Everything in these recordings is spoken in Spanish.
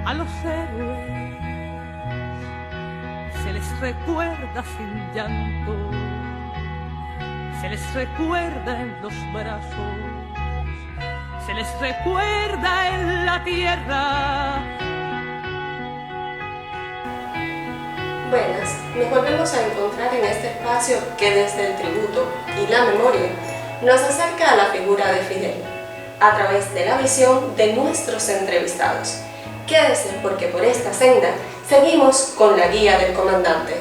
A los héroes se les recuerda sin llanto, se les recuerda en los brazos, se les recuerda en la tierra. Buenas, nos volvemos a encontrar en este espacio que desde el tributo y la memoria nos acerca a la figura de Fidel, a través de la visión de nuestros entrevistados. Quédese porque por esta senda seguimos con la guía del comandante.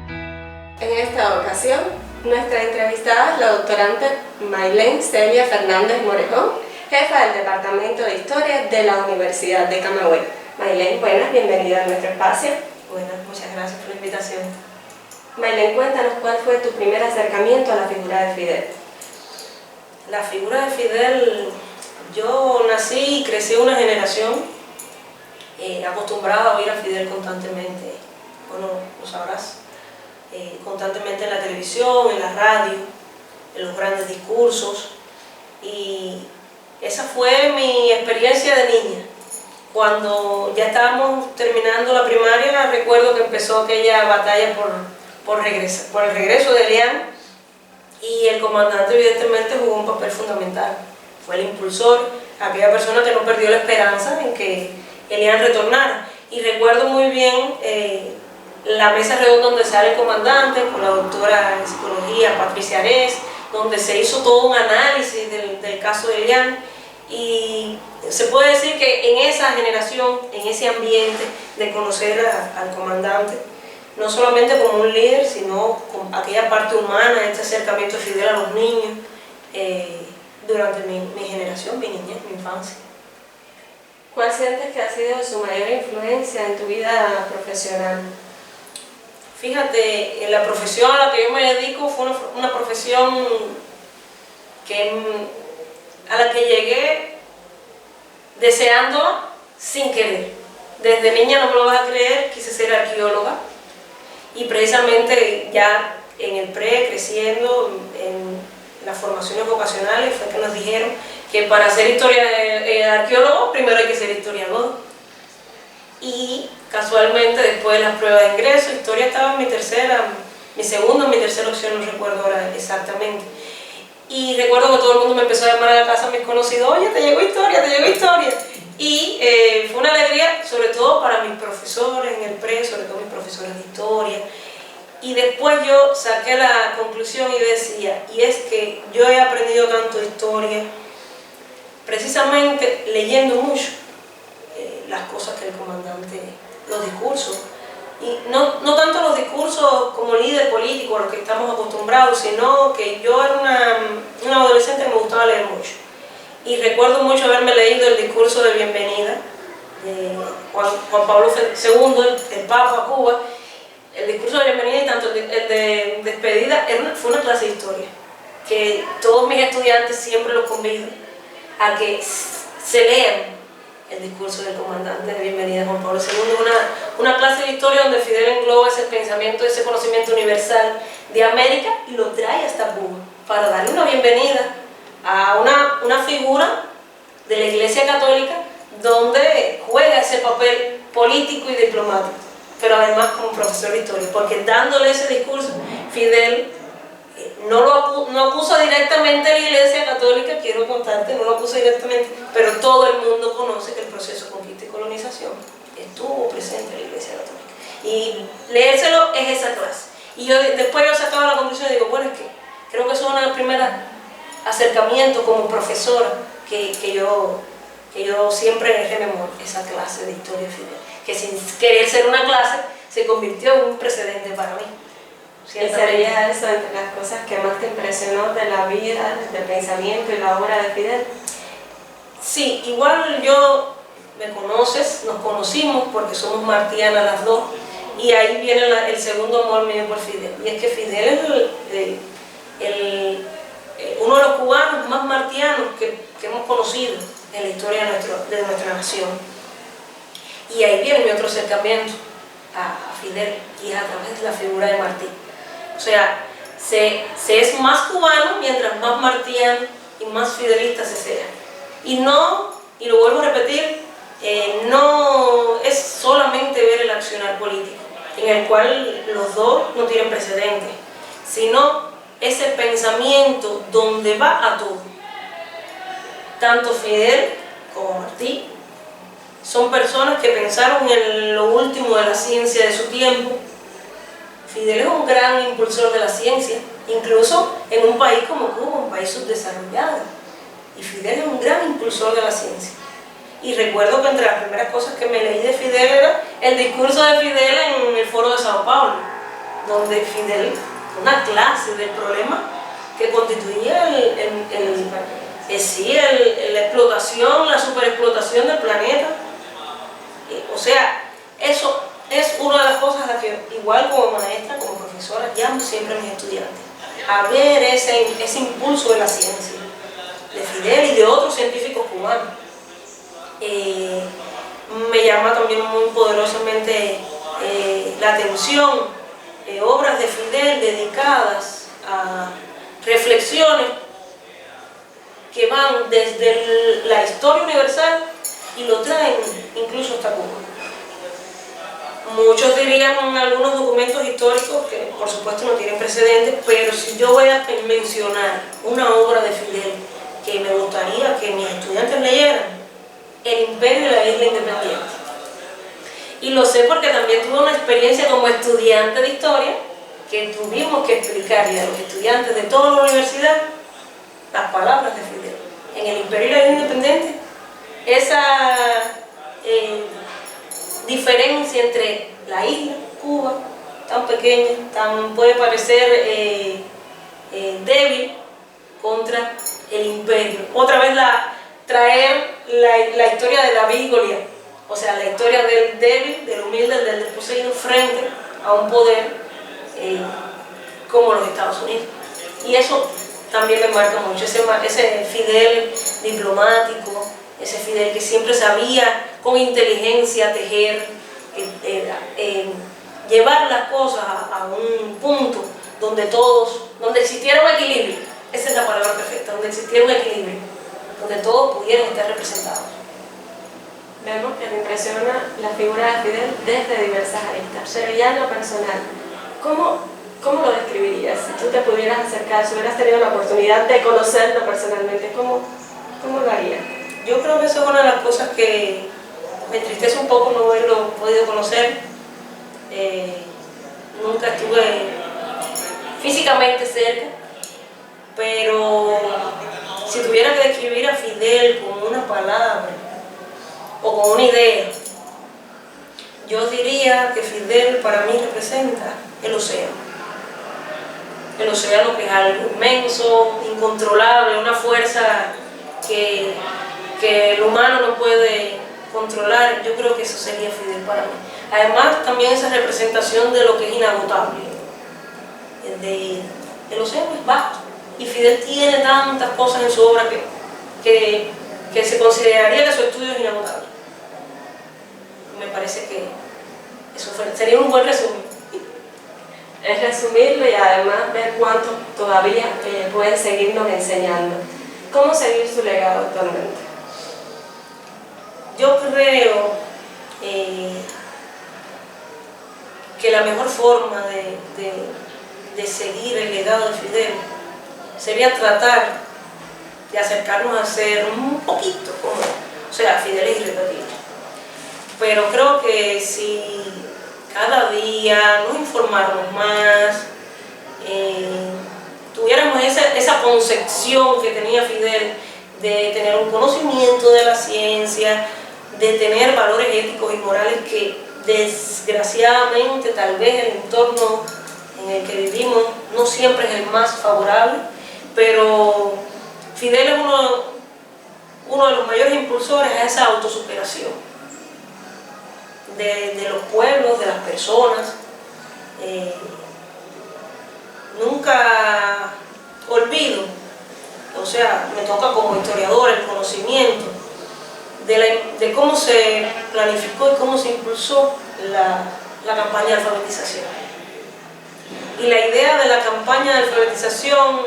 En esta ocasión, nuestra entrevistada es la doctorante Maylene Celia Fernández Morejón, jefa del Departamento de Historia de la Universidad de Camagüey. Maylene, buenas, bienvenida a nuestro espacio. Buenas, muchas gracias por la invitación. Maylene, cuéntanos cuál fue tu primer acercamiento a la figura de Fidel. La figura de Fidel, yo nací y crecí en una generación acostumbrada a oír a Fidel constantemente, bueno, lo sabrás, constantemente en la televisión, en la radio, en los grandes discursos, y esa fue mi experiencia de niña. Cuando ya estábamos terminando la primaria, recuerdo que empezó aquella batalla por el regreso de Elian, y el comandante evidentemente jugó un papel fundamental. Fue el impulsor, aquella persona que no perdió la esperanza en que Elian retornara. Y recuerdo muy bien la mesa redonda donde sale el comandante con la doctora en psicología Patricia Arés, donde se hizo todo un análisis del caso de Elian. Y se puede decir que en esa generación, en ese ambiente de conocer al comandante, no solamente como un líder, sino con aquella parte humana, este acercamiento fidel a los niños, durante mi generación, mi niñez, mi infancia. ¿Cuál sientes que ha sido su mayor influencia en tu vida profesional? Fíjate, la profesión a la que yo me dedico fue una profesión a la que llegué deseando sin querer. Desde niña, no me lo vas a creer, quise ser arqueóloga, y precisamente ya en el creciendo en las formaciones vocacionales, fue que nos dijeron que para ser arqueólogo primero hay que ser historiador. Y casualmente después de las pruebas de ingreso, historia estaba en mi segunda o mi tercera opción, no recuerdo ahora exactamente. Y recuerdo que todo el mundo me empezó a llamar a la casa, mis conocidos: oye, te llegó historia, te llegó historia. Y fue una alegría, sobre todo para mis profesores en el sobre todo mis profesores de historia. Y después yo saqué la conclusión y decía, y es que yo he aprendido tanto historia, precisamente leyendo mucho las cosas que el comandante, los discursos, y no tanto los discursos como líder político a los que estamos acostumbrados, sino que yo era una adolescente que me gustaba leer mucho. Y recuerdo mucho haberme leído el discurso de bienvenida de Juan Pablo II, el Papa a Cuba. El discurso de bienvenida y tanto el de despedida fue una clase de historia que todos mis estudiantes siempre los convido a que se lean el discurso del comandante de bienvenida Juan Pablo II, una clase de historia donde Fidel engloba ese pensamiento, ese conocimiento universal de América y lo trae hasta Cuba para darle una bienvenida a una figura de la Iglesia Católica donde juega ese papel político y diplomático, pero además como profesor de historia, porque dándole ese discurso, Fidel no acusa directamente a la Iglesia Católica, quiero contarte, no lo acusa directamente, pero todo el mundo conoce que el proceso de conquista y colonización estuvo presente en la Iglesia Católica. Y leérselo es esa clase. Y después yo sacaba la conclusión y digo, bueno, es que creo que eso es uno de los primeros acercamientos como profesora que yo siempre rememoro, esa clase de historia Fidel, que sin querer ser una clase se convirtió en un precedente para mí. ¿Y sería eso entre las cosas que más te impresionó de la vida, del pensamiento y la obra de Fidel? Sí, igual me conoces, nos conocimos porque somos martianas las dos, y ahí viene el segundo amor mío por Fidel, y es que Fidel es uno de los cubanos más martianos que hemos conocido en la historia de nuestra nación. Y ahí viene mi otro acercamiento a Fidel, y es a través de la figura de Martí. O sea, se es más cubano mientras más martiano y más fidelista se sea. Y lo vuelvo a repetir, no político, en el cual los dos no tienen precedentes, sino ese pensamiento donde va a todo. Tanto Fidel como Martí son personas que pensaron en lo último de la ciencia de su tiempo. Fidel es un gran impulsor de la ciencia, incluso en un país como Cuba, un país subdesarrollado. Y Fidel es un gran impulsor de la ciencia. Y recuerdo que entre las primeras cosas que me leí de Fidel era el discurso de Fidel en el Foro de Sao Paulo, donde Fidel, una clase del problema que constituía la explotación, la superexplotación del planeta. O sea, eso es una de las cosas a las que, igual como maestra, como profesora, llamo siempre a mis estudiantes, a ver ese impulso de la ciencia, de Fidel y de otros científicos cubanos. Me llama también muy poderosamente la atención obras de Fidel dedicadas a reflexiones que van desde la historia universal y lo traen incluso hasta Cuba. Muchos dirían en algunos documentos históricos que por supuesto no tienen precedentes, pero si yo voy a mencionar una obra de Fidel que me gustaría que mis estudiantes leyeran, El Imperio y la Isla Independiente. Y lo sé porque también tuve una experiencia como estudiante de historia que tuvimos que explicarle a los estudiantes de toda la universidad las palabras de Fidel. En El Imperio y la Isla Independiente, esa diferencia entre la isla, Cuba, tan pequeña, puede parecer débil, contra el imperio. Otra vez traer la historia de David y Goliat, o sea, la historia del débil, del humilde, del desposeído frente a un poder como los Estados Unidos. Y eso también me marca mucho, ese Fidel diplomático, ese Fidel que siempre sabía con inteligencia tejer, llevar las cosas a un punto donde existiera un equilibrio. Esa es la palabra perfecta, donde existiera un equilibrio, donde todos pudieran estar representados. Vemos que me impresiona la figura de Fidel desde diversas aristas, pero ya en lo personal, ¿cómo lo describirías? Si tú te pudieras acercar, si hubieras tenido la oportunidad de conocerlo personalmente, ¿cómo lo harías? Yo creo que eso es una de las cosas que me entristece un poco no haberlo podido conocer. Nunca estuve físicamente cerca, pero si tuviera que describir a Fidel con una palabra o con una idea, yo diría que Fidel para mí representa el océano. El océano, que es algo inmenso, incontrolable, una fuerza que el humano no puede controlar. Yo creo que eso sería Fidel para mí. Además, también esa representación de lo que es inagotable. El océano es vasto y Fidel tiene tantas cosas en su obra que se consideraría que su estudio es inagotable. Me parece que eso sería un buen resumen. Es resumirlo y además ver cuánto todavía pueden seguirnos enseñando. ¿Cómo seguir su legado actualmente? Yo creo que la mejor forma de seguir el legado de Fidel sería tratar de acercarnos a ser un poquito como, Fidel es irrepetible. Pero creo que si cada día nos informáramos más, tuviéramos esa concepción que tenía Fidel de tener un conocimiento de la ciencia, de tener valores éticos y morales que desgraciadamente tal vez el entorno en el que vivimos no siempre es el más favorable, pero Fidel es uno de los mayores impulsores a esa autosuperación de los pueblos, de las personas. Nunca olvido, me toca como historiador el conocimiento de cómo se planificó y cómo se impulsó la campaña de alfabetización. Y la idea de la campaña de alfabetización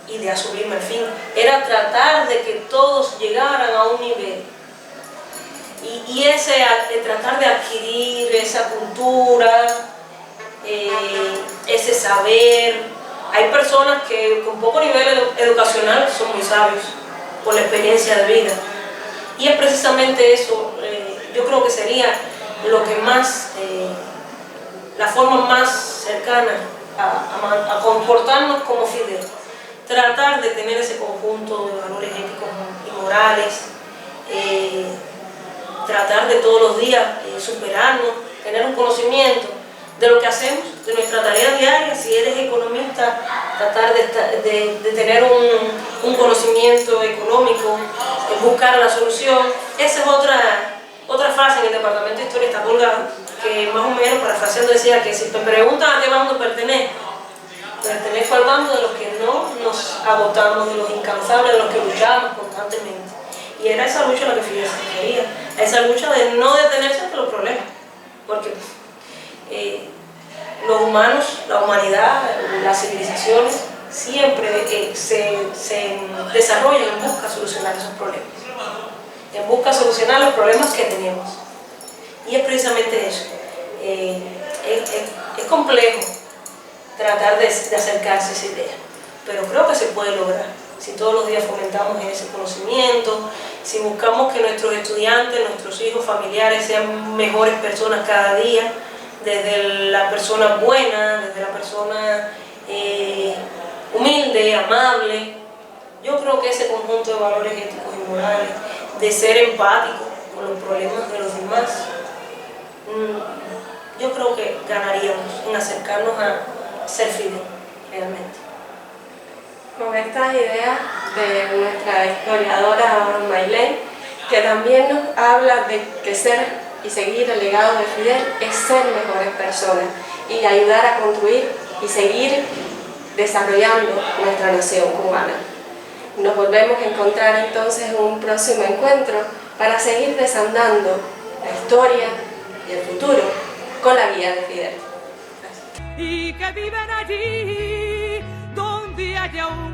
y de Sublime al fin era tratar de que todos llegaran a un nivel y ese tratar de adquirir esa cultura, ese saber. Hay personas que con poco nivel educacional son muy sabios por la experiencia de vida, y es precisamente eso. Yo creo que sería lo que más, la forma más cercana a comportarnos como Fidel. Tratar de tener ese conjunto de valores éticos y morales, tratar de todos los días superarnos, tener un conocimiento de lo que hacemos, de nuestra tarea diaria. Si eres economista, tratar de tener un conocimiento económico, buscar la solución. Esa es otra frase en el Departamento de Historia, está colgada, que más o menos parafraseando decía que si te preguntan a qué bando pertenezco al bando de los que no nos agotamos, de los incansables, de los que luchamos constantemente. Y era esa lucha la que Fidel se quería, esa lucha de no detenerse ante los problemas, porque los humanos, la humanidad, las civilizaciones siempre se desarrollan en busca de solucionar esos problemas, en busca de solucionar los problemas que tenemos. Y es precisamente eso. Es complejo tratar de acercarse a esa idea, pero creo que se puede lograr si todos los días fomentamos ese conocimiento, si buscamos que nuestros estudiantes, nuestros hijos, familiares sean mejores personas cada día, desde la persona buena, desde la persona humilde, amable. Yo creo que ese conjunto de valores éticos y morales, de ser empático con los problemas de los demás, yo creo que ganaríamos en acercarnos a ser Fidel realmente. Con estas ideas de nuestra historiadora Maylene, que también nos habla de que ser y seguir el legado de Fidel es ser mejores personas y ayudar a construir y seguir desarrollando nuestra nación cubana. Nos volvemos a encontrar entonces en un próximo encuentro para seguir desandando la historia y el futuro con la guía de Fidel. Y que viven allí donde haya un